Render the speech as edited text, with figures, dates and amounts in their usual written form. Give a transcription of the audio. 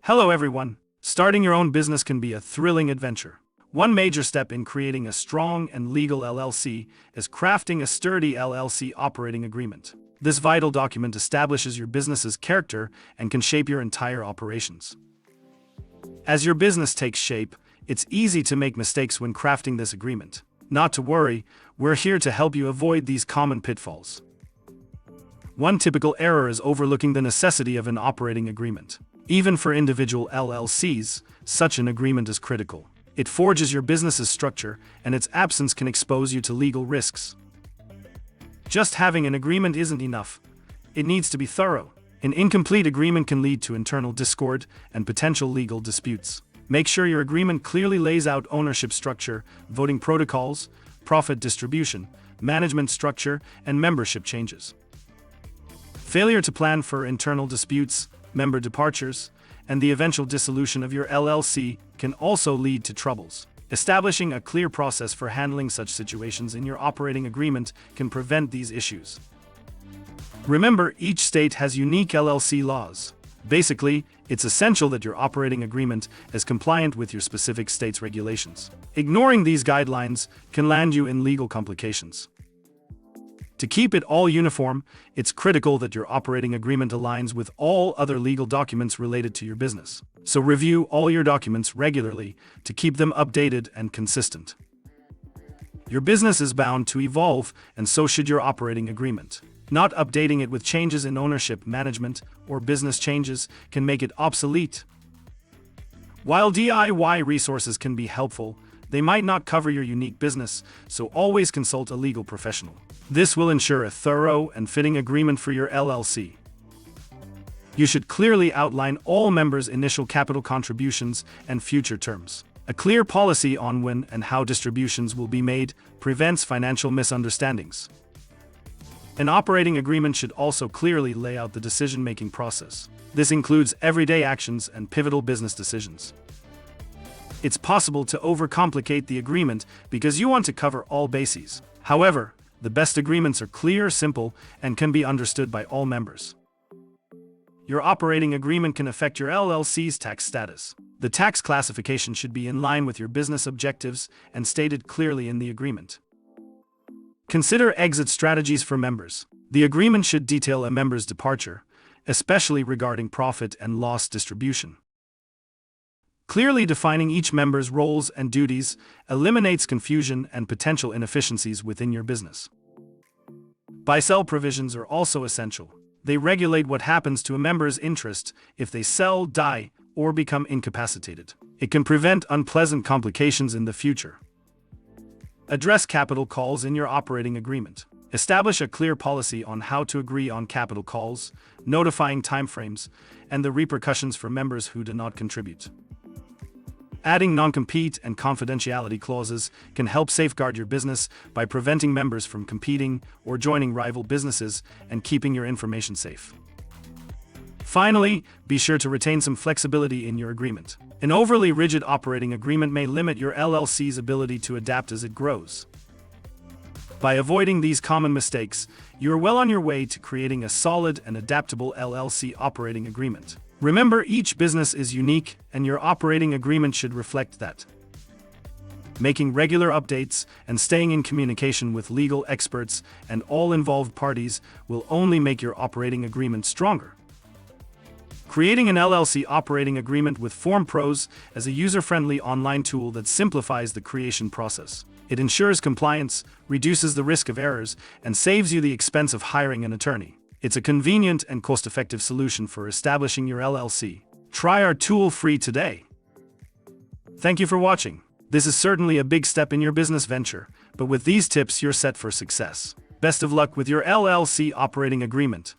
Hello everyone. Starting your own business can be a thrilling adventure. One major step in creating a strong and legal LLC is crafting a sturdy LLC operating agreement. This vital document establishes your business's character and can shape your entire operations. As your business takes shape, it's easy to make mistakes when crafting this agreement. Not to worry, we're here to help you avoid these common pitfalls. One typical error is overlooking the necessity of an operating agreement. Even for individual LLCs, such an agreement is critical. It forges your business's structure, and its absence can expose you to legal risks. Just having an agreement isn't enough. It needs to be thorough. An incomplete agreement can lead to internal discord and potential legal disputes. Make sure your agreement clearly lays out ownership structure, voting protocols, profit distribution, management structure, and membership changes. Failure to plan for internal disputes, member departures, and the eventual dissolution of your LLC can also lead to troubles. Establishing a clear process for handling such situations in your operating agreement can prevent these issues. Remember, each state has unique LLC laws. Basically, it's essential that your operating agreement is compliant with your specific state's regulations. Ignoring these guidelines can land you in legal complications. To keep it all uniform, it's critical that your operating agreement aligns with all other legal documents related to your business. So review all your documents regularly to keep them updated and consistent. Your business is bound to evolve, and so should your operating agreement. Not updating it with changes in ownership, management, or business changes can make it obsolete. While DIY resources can be helpful, they might not cover your unique business, so always consult a legal professional. This will ensure a thorough and fitting agreement for your LLC. You should clearly outline all members' initial capital contributions and future terms. A clear policy on when and how distributions will be made prevents financial misunderstandings. An operating agreement should also clearly lay out the decision-making process. This includes everyday actions and pivotal business decisions. It's possible to overcomplicate the agreement because you want to cover all bases. However, the best agreements are clear, simple, and can be understood by all members. Your operating agreement can affect your LLC's tax status. The tax classification should be in line with your business objectives and stated clearly in the agreement. Consider exit strategies for members. The agreement should detail a member's departure, especially regarding profit and loss distribution. Clearly defining each member's roles and duties eliminates confusion and potential inefficiencies within your business. Buy-sell provisions are also essential. They regulate what happens to a member's interest if they sell, die, or become incapacitated. It can prevent unpleasant complications in the future. Address capital calls in your operating agreement. Establish a clear policy on how to agree on capital calls, notifying timeframes, and the repercussions for members who do not contribute. Adding non-compete and confidentiality clauses can help safeguard your business by preventing members from competing or joining rival businesses and keeping your information safe. Finally, be sure to retain some flexibility in your agreement. An overly rigid operating agreement may limit your LLC's ability to adapt as it grows. By avoiding these common mistakes, you are well on your way to creating a solid and adaptable LLC operating agreement. Remember, each business is unique, and your operating agreement should reflect that. Making regular updates and staying in communication with legal experts and all involved parties will only make your operating agreement stronger. Creating an LLC operating agreement with FormPros is a user-friendly online tool that simplifies the creation process. It ensures compliance, reduces the risk of errors, and saves you the expense of hiring an attorney. It's a convenient and cost-effective solution for establishing your LLC. Try our tool free today. Thank you for watching. This is certainly a big step in your business venture, but with these tips you're set for success. Best of luck with your LLC operating agreement.